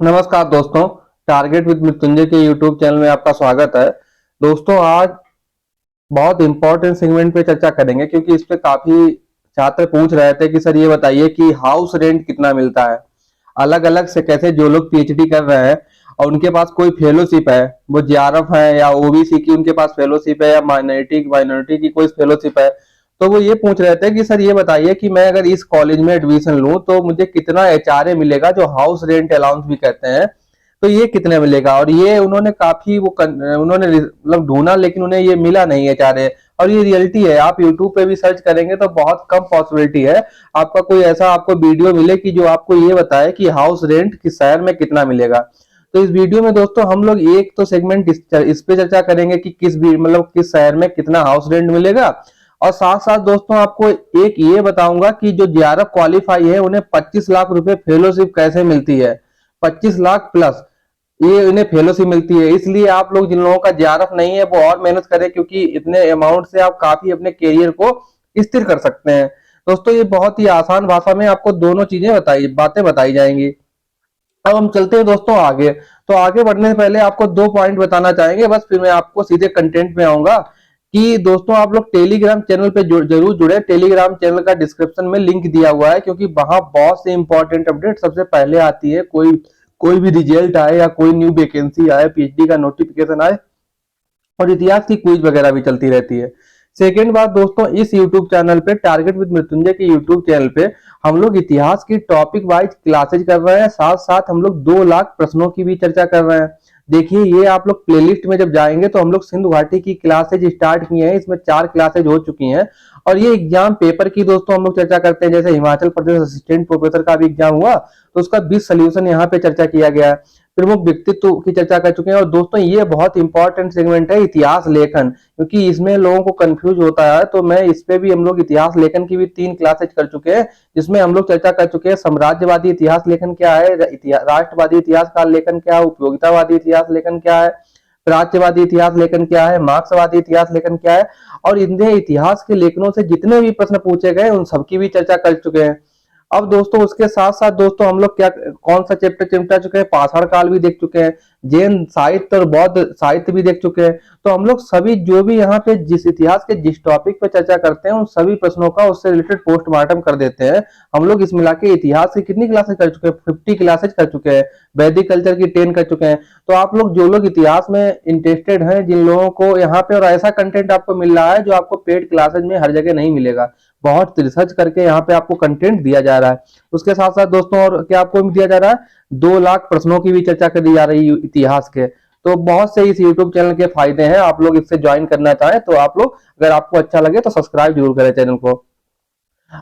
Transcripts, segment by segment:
नमस्कार दोस्तों। Target with Mrityunjay के यूट्यूब चैनल में आपका स्वागत है। दोस्तों, आज बहुत इंपॉर्टेंट सेगमेंट पे चर्चा करेंगे क्योंकि इस पे काफी छात्र पूछ रहे थे कि सर ये बताइए कि हाउस रेंट कितना मिलता है। अलग अलग से कैसे जो लोग पीएचडी कर रहे हैं और उनके पास कोई फेलोशिप है, वो जेआरएफ है या ओबीसी की उनके पास फेलोशिप है या माइनॉरिटी की कोई फेलोशिप है, तो वो ये पूछ रहे थे कि सर ये बताइए कि मैं अगर इस कॉलेज में एडमिशन लूं तो मुझे कितना एचआरए मिलेगा, जो हाउस रेंट अलाउंस भी कहते हैं, तो ये कितने मिलेगा। और ये उन्होंने काफी उन्होंने मतलब ढूंढा, लेकिन उन्हें ये मिला नहीं एचआरए। और ये रियलिटी है, आप यूट्यूब पे भी सर्च करेंगे तो बहुत कम पॉसिबिलिटी है आपका कोई ऐसा आपको वीडियो मिले कि जो आपको ये बताए कि हाउस रेंट किस शहर में कितना मिलेगा। तो इस वीडियो में दोस्तों हम लोग एक तो सेगमेंट इस पे चर्चा करेंगे कि किस शहर में कितना हाउस रेंट मिलेगा, और साथ साथ दोस्तों आपको एक ये बताऊंगा कि जो जेआरएफ क्वालिफाई है उन्हें 25 लाख रुपए फेलोशिप कैसे मिलती है। 25 लाख प्लस ये इन्हें फेलोशिप मिलती है। इसलिए आप लोग जिन लोगों का जेआरएफ नहीं है वो और मेहनत करें, क्योंकि इतने अमाउंट से आप काफी अपने करियर को स्थिर कर सकते हैं। दोस्तों, ये बहुत ही आसान भाषा में आपको दोनों बातें बताई जाएंगी। अब हम चलते हैं दोस्तों आगे। तो आगे बढ़ने से पहले आपको दो पॉइंट बताना चाहेंगे, बस फिर मैं आपको सीधे कंटेंट में आऊंगा। कि दोस्तों आप लोग टेलीग्राम चैनल पे जरूर जुड़े। टेलीग्राम चैनल का डिस्क्रिप्शन में लिंक दिया हुआ है, क्योंकि वहां बहुत से इंपॉर्टेंट अपडेट सबसे पहले आती है। कोई भी रिजल्ट आए या कोई न्यू वैकेंसी आए, पीएचडी का नोटिफिकेशन आए, और इतिहास की क्विज वगैरह भी चलती रहती है। सेकेंड बात दोस्तों, इस यूट्यूब चैनल पे टारगेट विद मृत्युंजय के यूट्यूब चैनल पे हम लोग इतिहास की टॉपिक वाइज क्लासेज कर रहे हैं, साथ साथ हम लोग 2 लाख प्रश्नों की भी चर्चा कर रहे हैं। देखिए, ये आप लोग प्लेलिस्ट में जब जाएंगे तो हम लोग सिंधु घाटी की क्लासेज स्टार्ट किए हैं, इसमें 4 क्लासेज हो चुकी हैं। और ये एग्जाम पेपर की दोस्तों हम लोग चर्चा करते हैं। जैसे हिमाचल प्रदेश असिस्टेंट प्रोफेसर का भी एग्जाम हुआ तो उसका 20 सोल्यूशन यहाँ पे चर्चा किया गया है। प्रमुख व्यक्तित्व की चर्चा कर चुके हैं। और दोस्तों ये बहुत इंपॉर्टेंट सेगमेंट है इतिहास लेखन, क्योंकि इसमें लोगों को कंफ्यूज होता है। तो मैं इस पे भी हम लोग इतिहास लेखन की भी 3 क्लासेज कर चुके हैं, जिसमें हम लोग चर्चा कर चुके हैं साम्राज्यवादी इतिहास लेखन क्या है, राष्ट्रवादी इतिहास काल लेखन क्या है, उपयोगितावादी इतिहास लेखन क्या है, प्राच्यवादी इतिहास लेखन क्या है, मार्क्सवादी इतिहास लेखन क्या है। और इनके इतिहास के लेखनों से जितने भी प्रश्न पूछे गए उन सबकी भी चर्चा कर चुके हैं। अब दोस्तों उसके साथ साथ दोस्तों हम लोग क्या कौन सा चैप्टर चिमटा चुके हैं, पाषाण काल भी देख चुके हैं, जैन साहित्य और बौद्ध साहित्य भी देख चुके हैं। तो हम लोग सभी जो भी यहाँ पे जिस इतिहास के जिस टॉपिक पे चर्चा करते हैं उन सभी प्रश्नों का उससे रिलेटेड पोस्टमार्टम कर देते हैं। हम लोग इस मिला के इतिहास की कितनी क्लासेस कर चुके हैं, 50 क्लासेस कर चुके हैं। वैदिक कल्चर की 10 कर चुके हैं। तो आप लोग जो लोग इतिहास में इंटरेस्टेड हैं, जिन लोगों को यहाँ पे और ऐसा कंटेंट आपको मिल रहा है जो आपको पेड क्लासेज में हर जगह नहीं मिलेगा, बहुत रिसर्च करके यहाँ पे आपको कंटेंट दिया जा रहा है। उसके साथ साथ दोस्तों और क्या आपको दिया जा रहा है, 2 लाख प्रश्नों की भी चर्चा करी जा रही है इतिहास के। तो बहुत से इस यूट्यूब चैनल के फायदे हैं। आप लोग इससे ज्वाइन करना चाहें तो आप लोग, अगर आपको अच्छा लगे तो सब्सक्राइब जरूर करें चैनल को।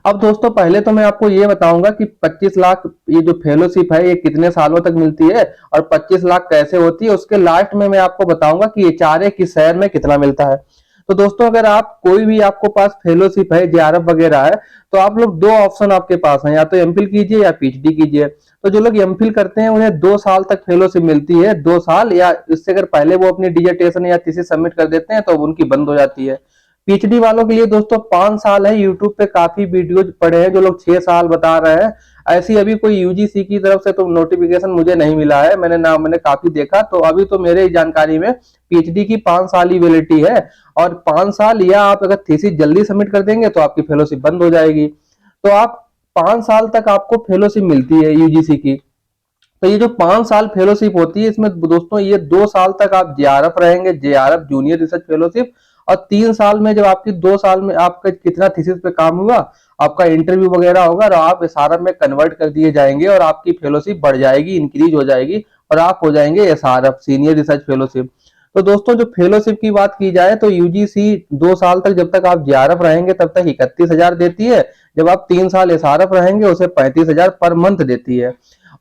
अब दोस्तों पहले तो मैं आपको ये बताऊंगा कि 25 लाख ये जो फेलोशिप है ये कितने सालों तक मिलती है और 25 लाख कैसे होती है। उसके लास्ट में मैं आपको बताऊंगा कि एचआरए किस शहर में कितना मिलता है। तो दोस्तों अगर आप कोई भी आपको पास फेलोशिप है, जेआरएफ वगैरह है, तो आप लोग दो ऑप्शन आपके पास है, या तो एमफिल कीजिए या पीएचडी कीजिए। तो जो लोग एमफिल करते हैं उन्हें 2 साल तक फेलोशिप मिलती है, 2 साल, या इससे अगर पहले वो अपनी डिजर्टेशन या थीसिस सबमिट कर देते हैं तो उनकी बंद हो जाती है। पीएचडी वालों के लिए दोस्तों 5 साल है। यूट्यूब पे काफी वीडियोज पड़े हैं जो लोग 6 साल बता रहे हैं। ऐसी अभी कोई यूजीसी की तरफ से तो नोटिफिकेशन मुझे नहीं मिला है, मैंने काफी देखा, तो अभी तो मेरे जानकारी में पीएचडी की 5 साल ही वैलिडिटी है। और 5 साल, या आप अगर थीसिस जल्दी सबमिट कर देंगे तो आपकी फेलोशिप बंद हो जाएगी। तो आप 5 साल तक आपको फेलोशिप मिलती है यूजीसी की। तो ये जो 5 साल फेलोशिप होती है, इसमें दोस्तों ये 2 साल तक आप जेआरएफ रहेंगे, जेआरएफ जूनियर रिसर्च फेलोशिप। और 3 साल में जब आपकी 2 साल में आपका कितना थीसिस पे काम हुआ, आपका इंटरव्यू वगैरह होगा और आप एसआरएफ में कन्वर्ट कर दिए जाएंगे और आपकी फेलोशिप बढ़ जाएगी, इंक्रीज हो जाएगी, और आप हो जाएंगे एसआरएफ सीनियर रिसर्च फेलोशिप। तो दोस्तों जो फेलोशिप की बात की जाए तो यूजीसी 2 साल तक जब तक आप जेआरएफ रहेंगे तब तक 31,000 देती है। जब आप 3 साल एसआरएफ रहेंगे उसे 35,000 पर मंथ देती है।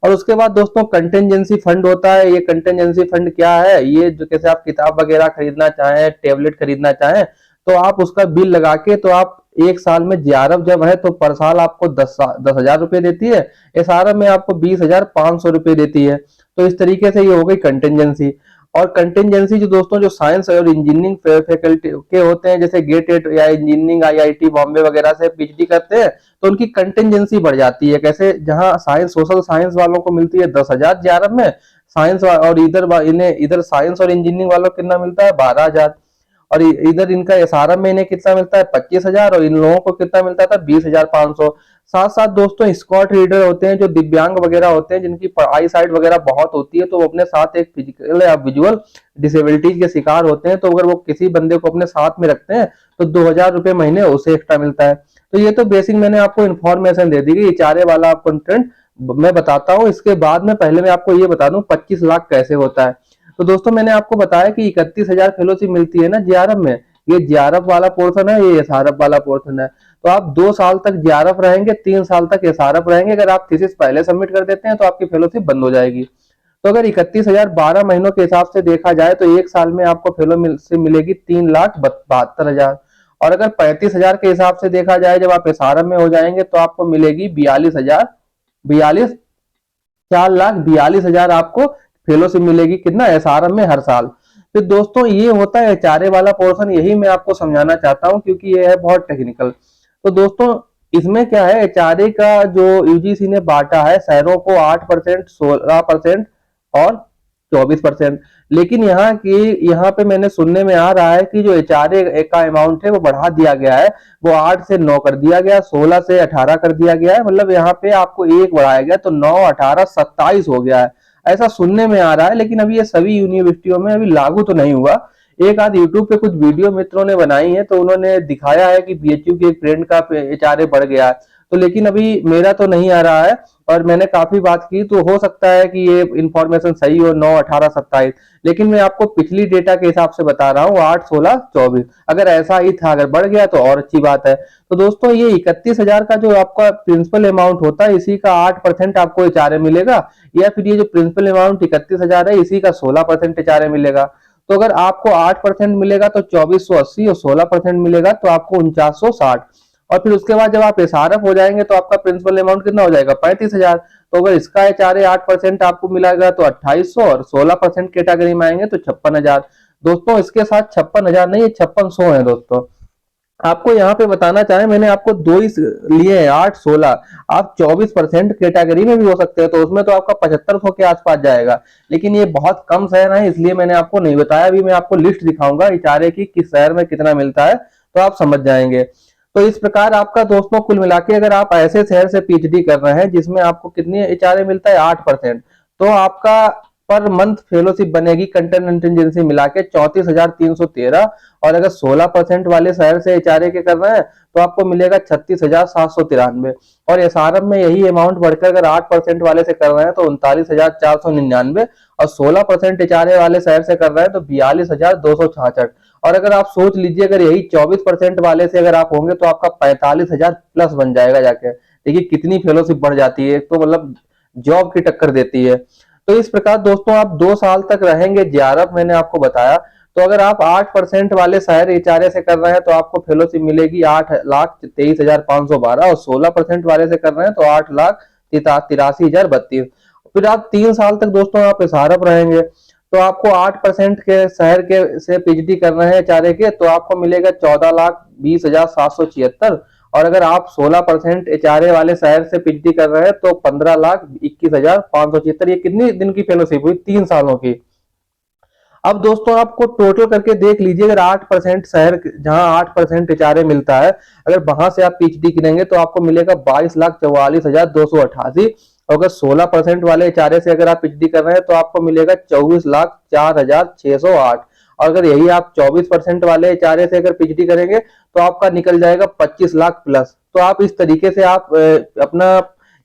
और उसके बाद दोस्तों कंटेंजेंसी फंड होता है। ये कंटेंजेंसी फंड क्या है, ये जो कैसे आप किताब वगैरह खरीदना चाहें, टेबलेट खरीदना चाहें, तो आप उसका बिल लगा के, तो आप 1 साल में जेआरएफ जब है तो पर साल आपको 10,000 रुपए देती है, एसआरएफ में आपको 20,500 रुपए देती है। तो इस तरीके से ये हो गई कंटेंजेंसी। और कंटिजेंसी जो दोस्तों जो साइंस और इंजीनियरिंग फैकल्टी के होते हैं, जैसे गेटेड या इंजीनियरिंग आईआईटी बॉम्बे वगैरह से पीएचडी करते हैं, तो उनकी कंटिजेंसी बढ़ जाती है। कैसे, जहां साइंस सोशल साइंस वालों को मिलती है 10,000 जेआरएफ में, साइंस और इधर साइंस और इंजीनियरिंग वालों को कितना मिलता है 12,000, और इधर इनका एसआरएम में इन्हें कितना मिलता है 25,000, और इन लोगों को कितना मिलता था 20,500। साथ साथ दोस्तों स्कॉट रीडर होते हैं जो दिव्यांग वगैरह होते हैं, जिनकी आई साइट वगैरह बहुत होती है, तो वो अपने साथ एक फिजिकल या विजुअल डिसेबिलिटीज के शिकार होते हैं, तो अगर वो किसी बंदे को अपने साथ में रखते हैं तो 2,000 रुपए महीने उसे एक्स्ट्रा मिलता है। तो ये तो बेसिक मैंने आपको इन्फॉर्मेशन दे दी गई, चारे वाला कंटेंट मैं बताता हूँ। इसके बाद में पहले मैं आपको ये बता दूं 25 लाख कैसे होता है। तो दोस्तों मैंने आपको बताया कि 31,000 फेलोशिप मिलती है ना जेआरएफ में, ये जेआरएफ वाला पोर्शन है, ये एसआरएफ वाला पोर्शन है। तो आप 2 साल तक जेआरएफ रहेंगे, 3 साल तक एसआरएफ रहेंगे। अगर आप थीसिस पहले सबमिट कर देते हैं तो आपकी फेलोशिप बंद हो जाएगी। तो अगर 31,000 12 महीनों के हिसाब से देखा जाए तो एक साल में आपको फेलोशिप मिलेगी 3,72,000। और अगर 35,000 के हिसाब से देखा जाए, जब आप एसआरएफ में हो जाएंगे तो आपको मिलेगी 42,000, 42 4,42,000 आपको फेलोशिप मिलेगी, कितना एसआरएम में हर साल। फिर दोस्तों ये होता है एचआरए वाला पोर्शन, यही मैं आपको समझाना चाहता हूं क्योंकि ये है बहुत टेक्निकल। तो दोस्तों इसमें क्या है, एचआरए का जो यूजीसी ने बांटा है शहरों को 8%, 16% और 24%। लेकिन यहाँ पे मैंने सुनने में आ रहा है कि जो एचआरए का अमाउंट है वो बढ़ा दिया गया है, वो 8 से 9 कर दिया गया, 16 से 18 कर दिया गया है। मतलब यहाँ पे आपको एक बढ़ाया गया तो 9, 18, 27 हो गया है, ऐसा सुनने में आ रहा है। लेकिन अभी ये सभी यूनिवर्सिटियों में अभी लागू तो नहीं हुआ। एक आध यूट्यूब पे कुछ वीडियो मित्रों ने बनाई है तो उन्होंने दिखाया है कि बीएचयू के एक फ्रेंड का एचआरए बढ़ गया है, तो लेकिन अभी मेरा तो नहीं आ रहा है। और मैंने काफी बात की तो हो सकता है कि ये इंफॉर्मेशन सही हो, 9, 18, 27, लेकिन मैं आपको पिछली डेटा के हिसाब से बता रहा हूँ 8, 16, 24। अगर ऐसा ही था, अगर बढ़ गया तो और अच्छी बात है। तो दोस्तों ये 31,000 का जो आपका प्रिंसिपल अमाउंट होता है, इसी का 8% आपको एचआरए मिलेगा, या फिर ये जो प्रिंसिपल अमाउंट 31,000 है इसी का 16% एचआरए मिलेगा। तो अगर आपको 8% मिलेगा तो 2480, और 16% मिलेगा तो आपको 4960। और फिर उसके बाद जब आप एसआरएफ हो जाएंगे तो आपका प्रिंसिपल अमाउंट कितना हो जाएगा 35,000। तो अगर इसका एचआरए 8% आपको मिलेगा तो 2800, और 16% कैटेगरी में आएंगे तो 56,000। दोस्तों इसके साथ 56,000 नहीं, 5600 है दोस्तों। आपको यहाँ पे बताना चाहे, मैंने आपको दो ही लिए हैं, 8, 16। आप 24% कैटेगरी में भी हो सकते हैं, तो उसमें तो आपका 7500 के आसपास जाएगा। लेकिन ये बहुत कम शहर है इसलिए मैंने आपको नहीं बताया। अभी मैं आपको लिस्ट दिखाऊंगा एचआरए की किस शहर में कितना मिलता है, तो आप समझ जाएंगे। तो इस प्रकार आपका दोस्तों कुल मिला के अगर आप ऐसे शहर से पीएचडी कर रहे हैं जिसमें आपको कितनी एचआरए मिलता है 8%, तो आपका पर मंथ फेलोशिप बनेगी कंटेंजेंसी मिला के 34,313। और अगर 16% वाले शहर से एचआरए के कर रहे हैं तो आपको मिलेगा 36,793। और एसआरएम में यही अमाउंट बढ़कर अगर 8% वाले से कर रहे हैं तो 39,499, और 16% एचआरए वाले शहर से कर रहे हैं तो 42,266। और अगर आप सोच लीजिए अगर यही 24% वाले से अगर आप होंगे तो आपका 45,000 प्लस बन जाएगा जाके। देखिए कितनी फेलोशिप बढ़ जाती है, तो मतलब जॉब की टक्कर देती है। तो इस प्रकार दोस्तों आप 2 साल तक रहेंगे जेआरएफ, मैंने आपको बताया। तो अगर आप 8% वाले शहर एचआरए से कर रहे हैं तो आपको फेलोशिप मिलेगी 8,23,512, और 16% वाले से कर रहे हैं तो 8,83,032। फिर आप 3 साल तक दोस्तों आप एसआरएफ रहेंगे, तो आपको 8% के शहर के से पीएचडी कर रहे हैं एचआरए के, तो आपको मिलेगा 14,20,776। और अगर आप 16% एचआरए वाले शहर से पीएचडी कर रहे हैं तो 15,21,576। ये कितनी दिन की फेलोशिप हुई 3 सालों की। अब दोस्तों आपको टोटल करके देख लीजिए, अगर 8% शहर जहां 8% एचआरए मिलता है, अगर वहां से आप पीएचडी करेंगे तो आपको मिलेगा 22,44,288। और अगर 16% वाले एचआरए से अगर आप पीएचडी कर रहे हैं तो आपको मिलेगा 24,04,608। और अगर यही आप 24% वाले एचआरए से अगर पीएचडी करेंगे तो आपका निकल जाएगा 25 लाख प्लस। तो आप इस तरीके से आप अपना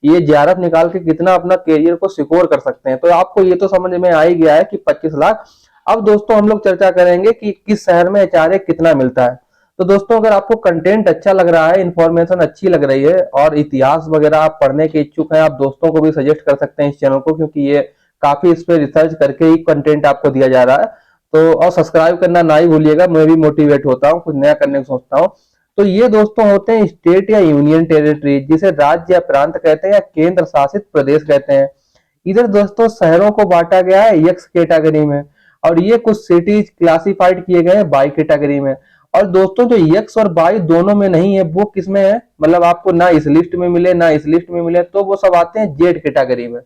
ये जेआरएफ निकाल के कितना अपना करियर को सिक्योर कर सकते हैं। तो आपको ये तो समझ में आ ही गया है कि 25 लाख। अब दोस्तों हम लोग चर्चा करेंगे कि किस शहर में एचआरए कितना मिलता है। तो दोस्तों अगर आपको कंटेंट अच्छा लग रहा है, इन्फॉर्मेशन अच्छी लग रही है, और इतिहास वगैरह आप पढ़ने के इच्छुक हैं, आप दोस्तों को भी सजेस्ट कर सकते हैं इस चैनल को, क्योंकि ये काफी इस पे रिसर्च करके ही कंटेंट आपको दिया जा रहा है। तो और सब्सक्राइब करना ना ही भूलिएगा, मैं भी मोटिवेट होता हूँ, कुछ नया करने को सोचता हूँ। तो ये दोस्तों होते हैं स्टेट या यूनियन टेरिटरी, जिसे राज्य या प्रांत कहते हैं या केंद्र शासित प्रदेश कहते हैं। इधर दोस्तों शहरों को बांटा गया है एक्स कैटेगरी में, और ये कुछ सिटीज क्लासिफाइड किए गए हैं बाई कैटेगरी में। और दोस्तों जो एक्स और बाई दोनों में नहीं है वो किस में है, मतलब आपको ना इस लिस्ट में मिले ना इस लिस्ट में मिले, तो वो सब आते हैं जेड कैटेगरी में।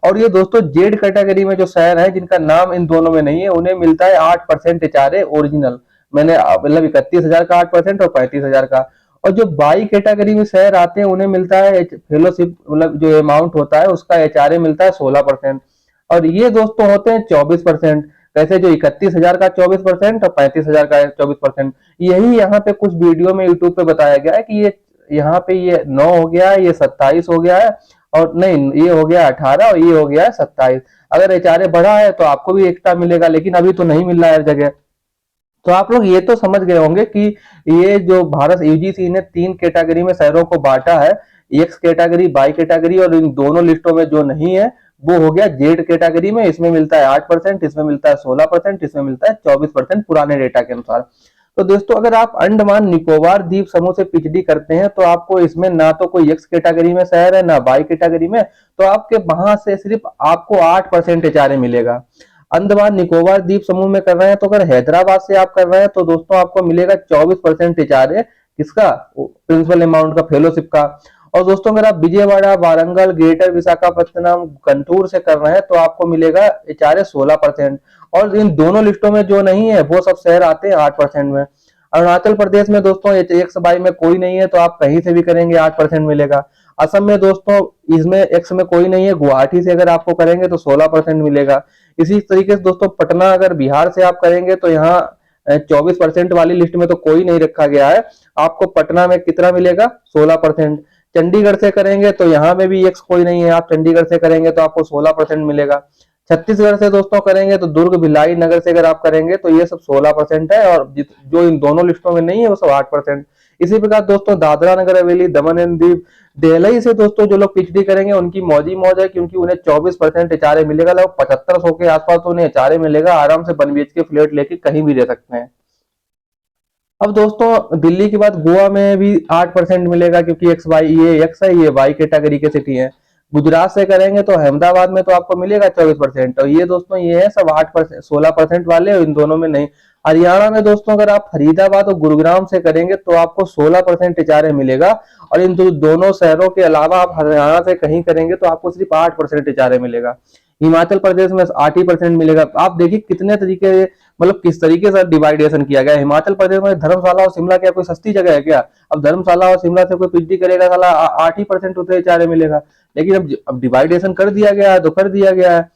और ये दोस्तों जेड कैटेगरी में जो शहर है जिनका नाम इन दोनों में नहीं है उन्हें मिलता है 8% एचआरए ओरिजिनल। मैंने मतलब 31,000 का 8% और 35,000 का। और जो बाई कैटेगरी में शहर आते हैं उन्हें मिलता है फेलोशिप, मतलब जो अमाउंट होता है उसका एचआरए मिलता है 16%। और ये दोस्तों होते हैं 24%। कैसे, जो 31,000 का 24% और 35,000 का 24%। यही यहाँ पे कुछ वीडियो में यूट्यूब पे बताया गया है कि ये यहाँ पे ये 9 हो गया है, ये 27 हो गया है, और नहीं ये हो गया 18 और ये हो गया है 27। अगर एचआरए बढ़ा है तो आपको भी एक्स्ट्रा मिलेगा, लेकिन अभी तो नहीं मिल रहा है हर जगह। तो आप लोग ये तो समझ गए होंगे कि ये जो भारत यूजीसी ने 3 कैटेगरी में शहरों को बांटा है, एक्स कैटेगरी, बाई कैटेगरी, और इन दोनों लिस्टों में जो नहीं है वो हो गया जेड कैटेगरी में। इसमें मिलता है 8%, इसमें मिलता है 16%, इसमें मिलता है 24% पुराने डेटा के अनुसार। तो दोस्तों अगर आप अंडमान निकोबार द्वीप समूह से पीएचडी करते हैं तो आपको इसमें ना तो कोई एक्स कैटेगरी में शहर है ना बाई कैटेगरी में, तो आपके वहां से सिर्फ आपको 8% एचआरए मिलेगा। अंडमान निकोबार द्वीप समूह में कर रहे हैं तो अगर हैदराबाद से आप कर रहे हैं तो दोस्तों आपको मिलेगा 24% एचआरए, किसका, प्रिंसिपल अमाउंट का, फेलोशिप का। और दोस्तों अगर आप विजयवाड़ा, वारंगल, ग्रेटर विशाखापट्टनम, गंटूर से कर रहे हैं तो आपको मिलेगा एचआरए 16%। और इन दोनों लिस्टों में जो नहीं है वो सब शहर आते हैं 8% में। अरुणाचल प्रदेश में दोस्तों एक्स बाई में कोई नहीं है तो आप कहीं से भी करेंगे 8% मिलेगा। असम में दोस्तों इसमें एक्स में कोई नहीं है, गुवाहाटी से अगर आपको करेंगे तो 16% मिलेगा। इसी तरीके से दोस्तों पटना अगर बिहार से आप करेंगे तो यहाँ 24% वाली लिस्ट में तो कोई नहीं रखा गया है, आपको पटना में कितना मिलेगा, 16%। चंडीगढ़ से करेंगे तो यहाँ में भी एक्स कोई नहीं है, आप चंडीगढ़ से करेंगे तो आपको 16% मिलेगा। छत्तीसगढ़ से दोस्तों करेंगे तो दुर्ग, भिलाई, नगर से अगर आप करेंगे तो ये सब 16% है, और जो इन दोनों लिस्टों में नहीं है वो सब 8%। इसी प्रकार दोस्तों दादरा नगर हवेली, दमन एंड दीव, दिल्ली से दोस्तों जो लोग पीएचडी करेंगे उनकी मौजी मौज है, क्योंकि उन्हें 24% एचआरए मिलेगा, लगभग 7500 के आसपास तो उन्हें एचआरए मिलेगा, आराम से 1 बीएचके फ्लैट लेके कहीं भी रह सकते हैं। अब दोस्तों दिल्ली के बाद गोवा में भी 8% मिलेगा, क्योंकि एक्स वाई, ये एक्स है, ये वाई कैटेगरी के सिटी है। गुजरात से करेंगे तो अहमदाबाद में तो आपको मिलेगा 24%, और ये दोस्तों ये है सब 8%, 16% वाले, इन दोनों में नहीं। हरियाणा में दोस्तों अगर आप फरीदाबाद और गुरुग्राम से करेंगे तो आपको 16% एचआरए मिलेगा, और इन दोनों शहरों के अलावा आप हरियाणा से कहीं करेंगे तो आपको सिर्फ 8% एचआरए मिलेगा। हिमाचल प्रदेश में 8% मिलेगा। आप देखिए कितने तरीके, मतलब किस तरीके से डिवाइडेशन किया गया है। हिमाचल प्रदेश में धर्मशाला और शिमला क्या कोई सस्ती जगह है क्या? अब धर्मशाला और शिमला से कोई पीएचडी करेगा साला 8% उसे एचआरए मिलेगा। लेकिन अब डिवाइडेशन कर दिया गया है तो कर दिया गया है।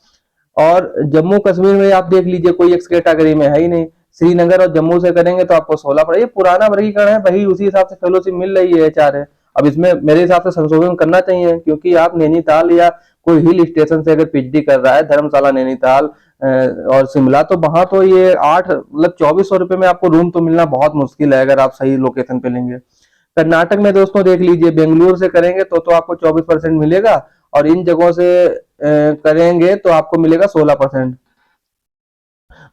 और जम्मू कश्मीर में आप देख लीजिए कोई एक्स कैटेगरी में है ही नहीं। श्रीनगर और जम्मू से करेंगे तो आपको 16 पड़ेगा। ये पुराना वर्गीकरण है, वही उसी हिसाब से फेलोशिप मिल रही है एचआरए। अब इसमें मेरे हिसाब से संशोधन करना चाहिए, क्योंकि आप नैनीताल या कोई हिल स्टेशन से अगर पीएचडी कर रहा है, धर्मशाला, नैनीताल और शिमला, तो वहां तो ये 8 मतलब 2400 रुपए में आपको रूम तो मिलना बहुत मुश्किल है अगर आप सही लोकेशन पे लेंगे। कर्नाटक में दोस्तों देख लीजिए, बेंगलुरु से करेंगे तो आपको 24% मिलेगा, और इन जगहों से करेंगे तो आपको मिलेगा 16%।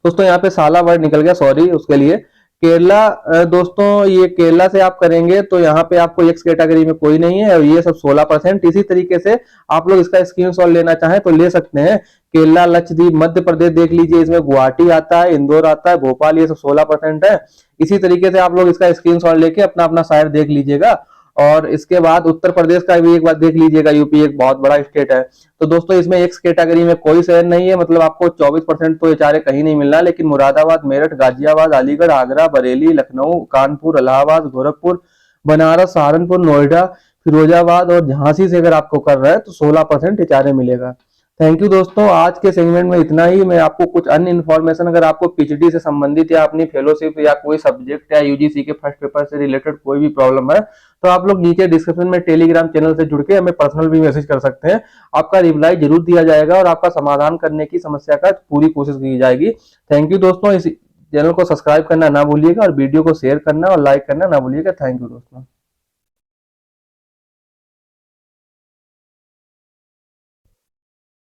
दोस्तों यहाँ पे साला वर्ड निकल गया, सॉरी उसके लिए। केरला दोस्तों ये केरला से आप करेंगे तो यहाँ पे आपको एक्स कैटेगरी में कोई नहीं है, और ये सब 16%। इसी तरीके से आप लोग इसका स्क्रीनशॉट लेना चाहें तो ले सकते हैं। केरला, लक्षद्वीप, मध्य प्रदेश देख लीजिए, इसमें गुवाहाटी आता है, इंदौर आता है, भोपाल, ये सब 16% है। इसी तरीके से आप लोग इसका स्क्रीनशॉट लेके अपना अपना शहर देख लीजिएगा। और इसके बाद उत्तर प्रदेश का भी एक बार देख लीजिएगा, यूपी एक बहुत बड़ा स्टेट है। तो दोस्तों इसमें एक्स कैटेगरी में कोई शहर नहीं है, मतलब आपको 24% तो एचआरए कहीं नहीं मिलना, लेकिन मुरादाबाद, मेरठ, गाजियाबाद, अलीगढ़, आगरा, बरेली, लखनऊ, कानपुर, इलाहाबाद, गोरखपुर, बनारस, सहारनपुर, नोएडा, फिरोजाबाद और झांसी से अगर आपको कर रहा है तो 16% एचआरए मिलेगा। थैंक यू दोस्तों, आज के सेगमेंट में इतना ही। मैं आपको कुछ अन्य इन्फॉर्मेशन, अगर आपको पीएचडी से संबंधित या अपनी फेलोशिप या कोई सब्जेक्ट या यूजीसी के फर्स्ट पेपर से रिलेटेड कोई भी प्रॉब्लम है तो आप लोग नीचे डिस्क्रिप्शन में टेलीग्राम चैनल से जुड़ के हमें पर्सनल भी मैसेज कर सकते हैं। आपका रिप्लाई जरूर दिया जाएगा और आपका समाधान करने की समस्या का पूरी कोशिश की जाएगी। थैंक यू दोस्तों, इस चैनल को सब्सक्राइब करना ना भूलिएगा और वीडियो को शेयर करना और लाइक करना ना भूलिएगा। थैंक यू दोस्तों।